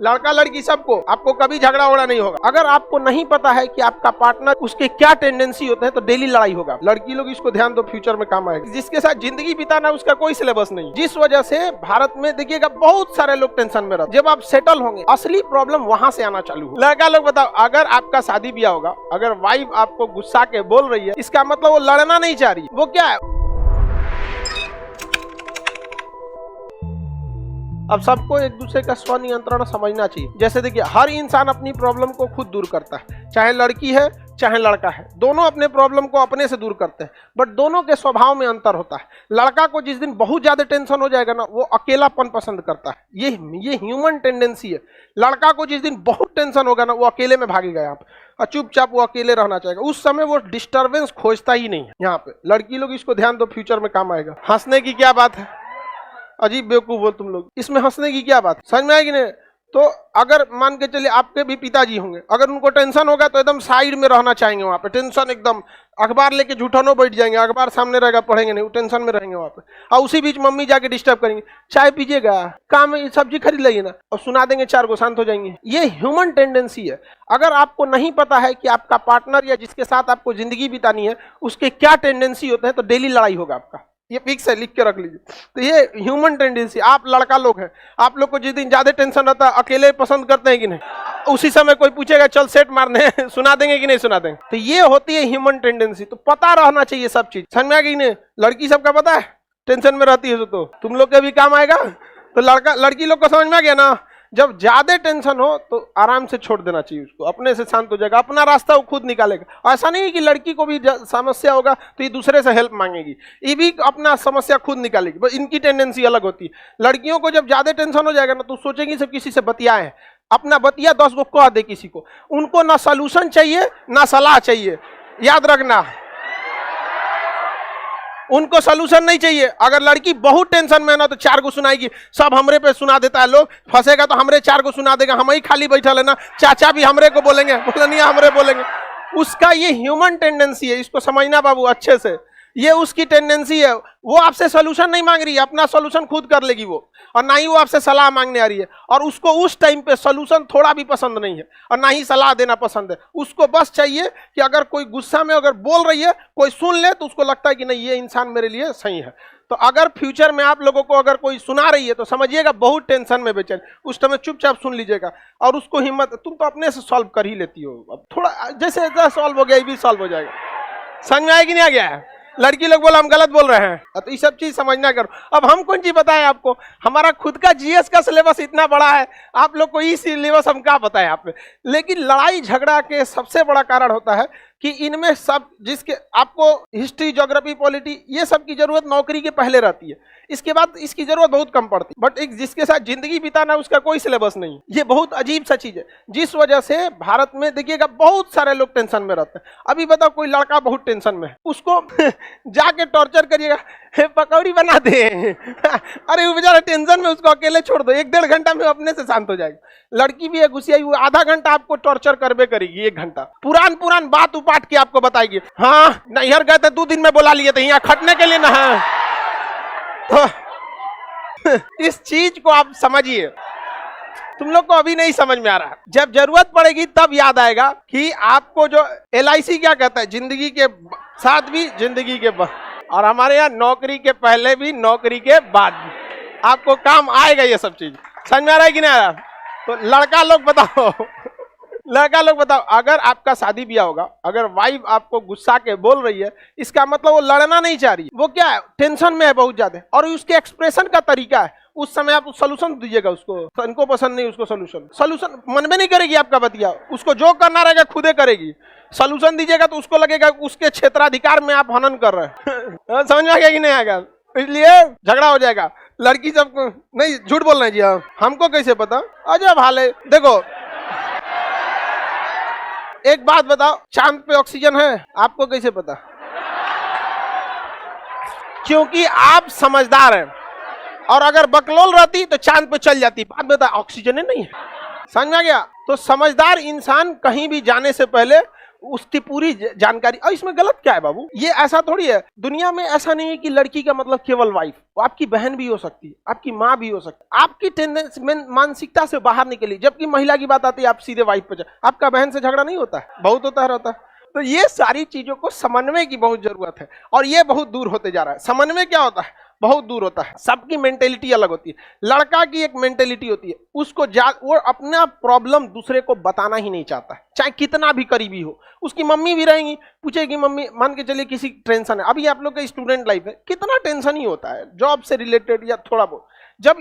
लड़का लड़की सबको, आपको कभी झगड़ा वगड़ा नहीं होगा। अगर आपको नहीं पता है कि आपका पार्टनर उसके क्या टेंडेंसी होते हैं तो डेली लड़ाई होगा। लड़की लोग इसको ध्यान दो, फ्यूचर में काम आएगा। जिसके साथ जिंदगी बिताना उसका कोई सिलेबस नहीं, जिस वजह से भारत में देखिएगा बहुत सारे लोग टेंशन में रहते। जब आप सेटल होंगे असली प्रॉब्लम वहां से आना चालू हो। लड़का लोग बताओ, अगर आपका शादी ब्याह होगा, अगर वाइफ आपको गुस्सा के बोल रही है, इसका मतलब वो लड़ना नहीं चाह रही। वो क्या है, अब सबको एक दूसरे का स्व नियंत्रण समझना चाहिए। जैसे देखिए, हर इंसान अपनी प्रॉब्लम को खुद दूर करता है, चाहे लड़की है चाहे लड़का है, दोनों अपने प्रॉब्लम को अपने से दूर करते हैं। बट दोनों के स्वभाव में अंतर होता है। लड़का को जिस दिन बहुत ज्यादा टेंशन हो जाएगा ना, वो अकेलापन पसंद करता है। ये ह्यूमन टेंडेंसी है। लड़का को जिस दिन बहुत टेंशन होगा ना, वो अकेले में भागेगा यहाँ पे और चुपचाप वो अकेले रहना चाहेगा। उस समय वो डिस्टर्बेंस खोजता ही नहीं है। यहाँ पे लड़की लोग इसको ध्यान दो, फ्यूचर में काम आएगा। हंसने की क्या बात है, अजीब बेवकूफ हो तुम लोग, इसमें हंसने की क्या बात, समझ में आएगी नहीं? तो अगर मान के चलिए आपके भी पिताजी होंगे, अगर उनको टेंशन होगा तो एकदम साइड में रहना चाहेंगे। वहाँ पे टेंशन एकदम, अखबार लेके झूठनो बैठ जाएंगे, अखबार सामने रहेगा पढ़ेंगे नहीं, वो टेंशन में रहेंगे वहाँ पे। और उसी बीच मम्मी जाके डिस्टर्ब करेंगे, चाय पीजिएगा, काम में सब्जी खरीद लाइए ना, और सुना देंगे 4 को, शांत हो जाएंगे। ये ह्यूमन टेंडेंसी है। अगर आपको नहीं पता है कि आपका पार्टनर या जिसके साथ आपको जिंदगी बितानी है उसके क्या टेंडेंसी होते हैं तो डेली लड़ाई होगा आपका। ये फिक्स है, लिख के रख लीजिए। तो ये ह्यूमन टेंडेंसी। आप लड़का लोग हैं, आप लोग को जिस दिन ज्यादा टेंशन रहता है अकेले पसंद करते हैं कि नहीं? उसी समय कोई पूछेगा चल सेट मारने सुना देंगे कि नहीं सुना देंगे? तो ये होती है ह्यूमन टेंडेंसी। तो पता रहना चाहिए सब चीज, समझ में आ गई नहीं? लड़की सबका पता है, टेंशन में रहती है तो तुम लोग के भी काम आएगा। तो लड़की लोग को समझ में आ गया ना, जब ज्यादा टेंशन हो तो आराम से छोड़ देना चाहिए उसको, अपने से शांत हो जाएगा, अपना रास्ता वो खुद निकालेगा। ऐसा नहीं है कि लड़की को भी समस्या होगा तो ये दूसरे से हेल्प मांगेगी, ये भी अपना समस्या खुद निकालेगी। बस इनकी टेंडेंसी अलग होती है। लड़कियों को जब ज्यादा टेंशन हो जाएगा ना तो सोचेंगी सब किसी से बतियाए, अपना बतिया 10 को कह दे किसी को। उनको ना सोल्यूशन चाहिए ना सलाह चाहिए, याद रखना, उनको सोल्यूशन नहीं चाहिए। अगर लड़की बहुत टेंशन में है ना तो 4 को सुनाएगी, सब हमरे पे सुना देता है। लोग फंसेगा तो हमरे 4 को सुना देगा, हम ही खाली बैठा लेना, चाचा भी हमरे को बोलेंगे, बोलनिया हमरे बोलेंगे। उसका ये ह्यूमन टेंडेंसी है, इसको समझना बाबू अच्छे से। ये उसकी टेंडेंसी है। वो आपसे सोल्यूशन नहीं मांग रही है, अपना सोल्यूशन खुद कर लेगी वो, और ना ही वो आपसे सलाह मांगने आ रही है। और उसको उस टाइम पे सोल्यूशन थोड़ा भी पसंद नहीं है और ना ही सलाह देना पसंद है। उसको बस चाहिए कि अगर कोई गुस्सा में अगर बोल रही है, कोई सुन ले तो उसको लगता है कि नहीं ये इंसान मेरे लिए सही है। तो अगर फ्यूचर में आप लोगों को अगर कोई सुना रही है तो समझिएगा बहुत टेंशन में बेचैन, उस समय चुपचाप सुन लीजिएगा और उसको हिम्मत, तुम तो अपने से सॉल्व कर ही लेती हो। अब थोड़ा जैसे सॉल्व हो गया ये भी सॉल्व हो जाएगा। समझ में आएगी नहीं आ गया है? लड़की लोग बोला हम गलत बोल रहे हैं, तो ये सब चीज समझना करो। अब हम कौन चीज बताएं आपको, हमारा खुद का जीएस का सिलेबस इतना बड़ा है, आप लोग को ये सिलेबस हम क्या बताएं आप पे। लेकिन लड़ाई झगड़ा के सबसे बड़ा कारण होता है कि इनमें सब, जिसके आपको हिस्ट्री, ज्योग्राफी, पॉलिटी, ये सब की जरूरत नौकरी के पहले रहती है, इसके बाद इसकी जरूरत बहुत कम पड़ती है। बट एक जिसके साथ जिंदगी बिताना उसका कोई सिलेबस नहीं। ये बहुत अजीब सा चीज है, जिस वजह से भारत में देखिएगा बहुत सारे लोग टेंशन में रहते हैं। अभी बताओ कोई लड़का बहुत टेंशन में है, उसको जाके टॉर्चर करिएगा, पकौड़ी बना दे अरे वो बेचारा टेंशन में, उसको अकेले छोड़ दो, 1-1.5 घंटा में अपने से शांत हो जाएगा। लड़की भी है गुस्सियाई, वो आधा घंटा आपको टॉर्चर करबे करेगी, 1 घंटा पुरान बात उपाट के आपको बताएगी। हाँ नैहर गए थे 2 दिन में बुला लिए थे यहाँ खटने के लिए ना है। तो इस चीज को आप समझिए, तुम लोग को अभी नहीं समझ में आ रहा, जब जरूरत पड़ेगी तब याद आएगा कि आपको जो LIC क्या कहता है, जिंदगी के साथ भी जिंदगी के बाद, और हमारे यहाँ नौकरी के पहले भी नौकरी के बाद भी आपको काम आएगा ये सब चीज। समझ में आ रहा है कि नहीं आ रहा? तो लड़का लोग बताओ, अगर आपका शादी ब्याह होगा, अगर वाइफ आपको गुस्सा के बोल रही है, इसका मतलब वो लड़ना नहीं चाह रही, वो क्या है, टेंशन में है बहुत ज्यादा, और उसके एक्सप्रेशन का तरीका है, उस समय आप सोल्यूशन दीजिएगा उसको, तो इनको पसंद नहीं उसको सोल्यूशन मन में नहीं करेगी आपका बतिया, उसको जो करना रहेगा खुदे करेगी। सोल्यूशन दीजिएगा तो उसको लगेगा उसके क्षेत्राधिकार में आप हनन कर रहे हैं समझ में आ गया कि नहीं आएगा? इसलिए झगड़ा हो जाएगा। लड़की सबको नहीं, झूठ बोलना है जी, हाँ हमको कैसे पता, अजय भाले। देखो एक बात बताओ, चांद पे ऑक्सीजन है, आपको कैसे पता? क्योंकि आप समझदार हैं, और अगर बकलोल रहती तो चांद पे चल जाती। बात बता, ऑक्सीजन ही नहीं है। समझ में आ गया? तो समझदार इंसान कहीं भी जाने से पहले उसकी पूरी जानकारी। और इसमें गलत क्या है बाबू? ये ऐसा थोड़ी है, दुनिया में ऐसा नहीं है कि लड़की का मतलब केवल वाइफ, वो आपकी बहन भी हो सकती है, आपकी माँ भी हो सकती है। आपकी टेंडेंसी मानसिकता से बाहर निकली, जबकि महिला की बात आती है आप सीधे वाइफ पे जाए। आपका बहन से झगड़ा नहीं होता है, बहुत होता है, रहता है। तो ये सारी चीजों को समन्वय की बहुत जरूरत है, और ये बहुत दूर होते जा रहा है। समन्वय क्या होता है? बहुत दूर होता है। सबकी मेंटेलिटी अलग होती है। लड़का की एक मेंटेलिटी होती है, उसको वो अपना प्रॉब्लम दूसरे को बताना ही नहीं चाहता है, चाहे कितना भी करीबी हो। उसकी मम्मी भी रहेंगी, पूछेगी मम्मी, मान के चलिए किसी टेंशन है, अभी आप लोग का स्टूडेंट लाइफ है, कितना टेंशन ही होता है जॉब से रिलेटेड या थोड़ा बहुत। जब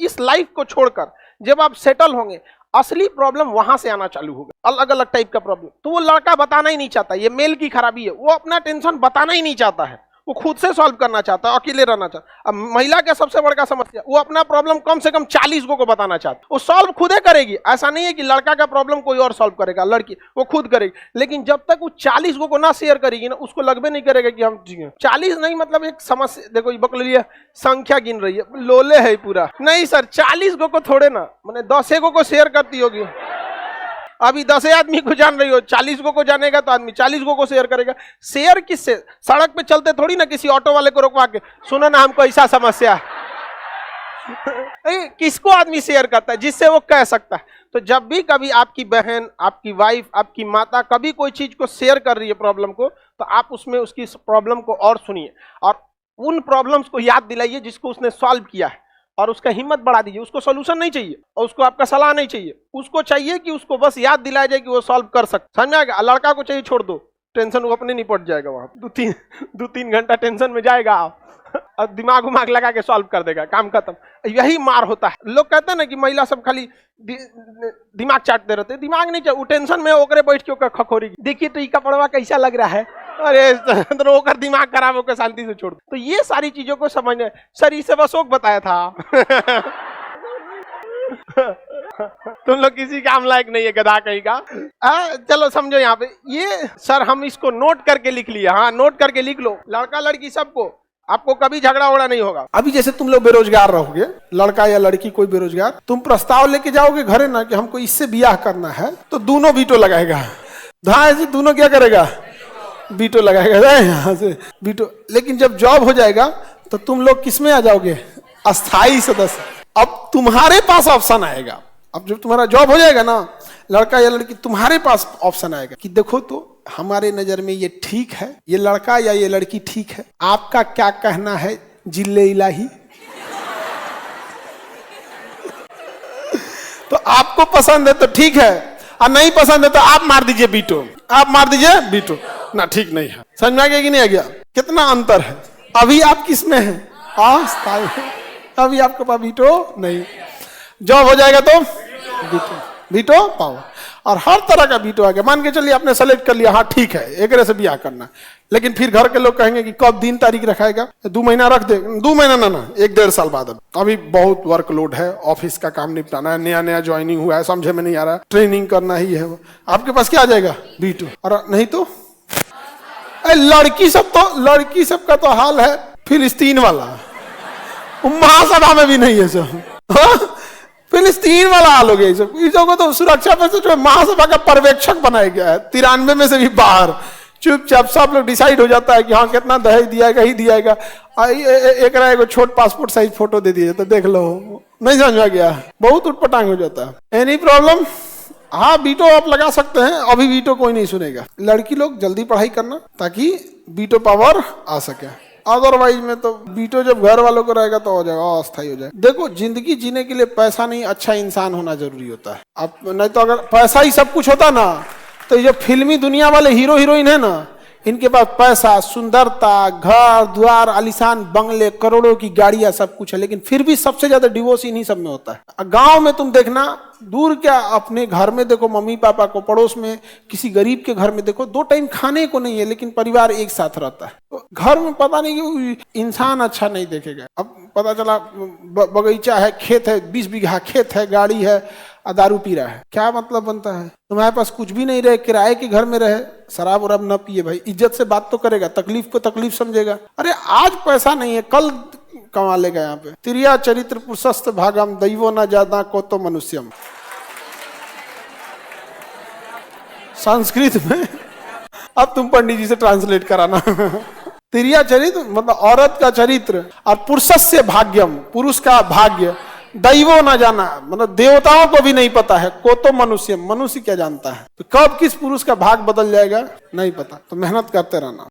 इस लाइफ को छोड़कर जब आप सेटल होंगे, असली प्रॉब्लम वहां से आना चालू होगा, अलग अलग टाइप का प्रॉब्लम। तो वो लड़का बताना ही नहीं चाहता, ये मेल की खराबी है, वो अपना टेंशन बताना ही नहीं चाहता है, वो खुद से सॉल्व करना चाहता है, अकेले रहना चाहता है। अब महिला का सबसे बड़ा समस्या, वो अपना प्रॉब्लम कम से कम 40 को बताना चाहता है। वो सॉल्व खुदे करेगी, ऐसा नहीं है कि लड़का का प्रॉब्लम कोई और सॉल्व करेगा, लड़की वो खुद करेगी। लेकिन जब तक वो 40 को ना शेयर करेगी ना, उसको लगभग नहीं करेगा कि हम जिए। 40 नहीं मतलब एक समस्या, देखो ये बकलिया संख्या गिन रही है, लोले है पूरा। नहीं सर, 40 को थोड़े ना, मैंने 10 को शेयर करती होगी। अभी 10 आदमी को जान रही हो, 40 को जानेगा तो आदमी 40 को शेयर करेगा। शेयर किससे? सड़क पे चलते थोड़ी ना किसी ऑटो वाले को रोकवा के, सुनो ना हमको ऐसा समस्या है। किसको आदमी शेयर करता है? जिससे वो कह सकता है। तो जब भी कभी आपकी बहन, आपकी वाइफ, आपकी माता कभी कोई चीज को शेयर कर रही है प्रॉब्लम को, तो आप उसमें उसकी प्रॉब्लम को और सुनिए, और उन प्रॉब्लम्स को याद दिलाइए जिसको उसने सॉल्व किया है, और उसका हिम्मत बढ़ा दीजिए। उसको सोल्यूशन नहीं चाहिए और उसको आपका सलाह नहीं चाहिए, उसको चाहिए कि उसको बस याद दिलाया जाए कि वो सॉल्व कर सकता। समझ में आएगा? लड़का को चाहिए छोड़ दो, टेंशन वो अपने निपट जाएगा, वहां 2-3 घंटा टेंशन में जाएगा और दिमाग उमाग लगा के सॉल्व कर देगा, काम खत्म। यही मार होता है। लोग कहते हैं ना कि महिला सब खाली दिमाग चाटते रहते, दिमाग नहीं चाहिए, वो टेंशन में ओकरे बैठ के खखोरी, देखिए तो ये कपड़वा कैसा लग रहा है, अरे रोकर दिमाग खराब होकर शांति से छोड़। तो ये सारी चीजों को समझने, सर इसे बसोक बताया था तुम लोग किसी काम लायक नहीं है, गधा कहीं का। चलो समझो यहाँ पे, ये सर हम इसको नोट करके लिख लिया। हाँ, नोट करके लिख लो, लड़का लड़की सबको, आपको कभी झगड़ा उड़ा नहीं होगा। अभी जैसे तुम लोग बेरोजगार रहोगे, लड़का या लड़की कोई बेरोजगार, तुम प्रस्ताव लेके जाओगे घरे ना कि हमको इससे ब्याह करना है, तो दोनों वीटो लगाएगा। दोनों क्या करेगा? वीटो लगाएगा यहाँ से वीटो। लेकिन जब जॉब हो जाएगा तो तुम लोग किस में आ जाओगे? अस्थाई सदस्य। अब तुम्हारे पास ऑप्शन आएगा, अब जब तुम्हारा जॉब हो जाएगा ना, लड़का या लड़की, तुम्हारे पास ऑप्शन आएगा कि देखो तो हमारे नजर में ये ठीक है, ये लड़का या ये लड़की ठीक है, आपका क्या कहना है जिल्ले इलाही? तो आपको पसंद है तो ठीक है, और नहीं पसंद है तो आप मार दीजिए वीटो, आप मार दीजिए वीटो ना, ठीक नहीं है। समझ में आ गया कि नहीं आ गया? कितना अंतर है। अभी आप किस में हैं? अभी आपके पास वीटो नहीं, जॉब हो जाएगा तो वीटो पावर, और हर तरह का वीटो आ गया। मान के चलिए आपने सेलेक्ट कर लिया, हाँ ठीक है एक से ब्याह करना, लेकिन फिर घर के लोग कहेंगे कि कब दिन तारीख रखाएगा? 2 महीना रख दे। 2 महीना ना 1-1.5 साल बाद। अभी बहुत वर्कलोड है, ऑफिस का काम निपटाना है, नया ज्वाइनिंग हुआ है, समझे में नहीं आ रहा, ट्रेनिंग करना ही है, आपके पास क्या आ जाएगा? वीटो। और नहीं तो लड़की सब का तो हाल है फिलिस्तीन वाला, महासभा में भी नहीं है सब। फिलिस्तीन वाला हाल हो गया। इसको को तो सुरक्षा पर से जो महासभा का पर्यवेक्षक बनाया गया है, 93 में से भी बाहर, चुपचाप सब लोग डिसाइड हो जाता है कि हाँ कितना दहेज दियाएगा ही दियाएगा। एक रहा को छोट पासपोर्ट साइज फोटो दे दिए तो देख लो, नहीं समझ में गया, बहुत उठपटांग हो जाता है। Any problem? हाँ वीटो आप लगा सकते हैं, अभी वीटो कोई नहीं सुनेगा। लड़की लोग जल्दी पढ़ाई करना ताकि वीटो पावर आ सके, अदरवाइज में तो वीटो जब घर वालों को रहेगा तो हो जाएगा, अस्थायी हो जाएगा। देखो जिंदगी जीने के लिए पैसा नहीं, अच्छा इंसान होना जरूरी होता है। अब नहीं तो अगर पैसा ही सब कुछ होता ना, तो ये जो फिल्मी दुनिया वाले हीरो हीरोइन है ना, इनके पास पैसा, सुंदरता, घर द्वार, आलीशान बंगले, करोड़ों की गाड़ियां, सब कुछ है, लेकिन फिर भी सबसे ज्यादा डिवोर्स इन्हीं सब में होता है। गांव में तुम देखना, दूर क्या अपने घर में देखो मम्मी पापा को, पड़ोस में किसी गरीब के घर में देखो 2 टाइम खाने को नहीं है, लेकिन परिवार एक साथ रहता है। तो घर में पता नहीं क्यों इंसान अच्छा नहीं देखेगा। अब पता चला बगीचा है, खेत है, 20 बीघा खेत है, गाड़ी है, दारू पी रहा है, क्या मतलब बनता है? तुम्हारे पास कुछ भी नहीं रहे, किराए के घर में रहे, शराब वराब न पिए भाई, इज्जत से बात तो करेगा, तकलीफ को तकलीफ समझेगा। अरे आज पैसा नहीं है, कल कमा लेगा। यहाँ पे तिरिया चरित्र पुरुषस्थ भागम दैवो न ज्यादा को तो मनुष्यम, संस्कृत में अब तुम पंडित जी से ट्रांसलेट कराना। तिरिया चरित्र मतलब औरत का चरित्र, और पुरुषस्य भाग्यम, पुरुष का भाग्य, दैवो ना जाना मतलब देवताओं को भी नहीं पता है, को तो मनुष्य, मनुष्य क्या जानता है। तो कब किस पुरुष का भाग बदल जाएगा नहीं पता, तो मेहनत करते रहना।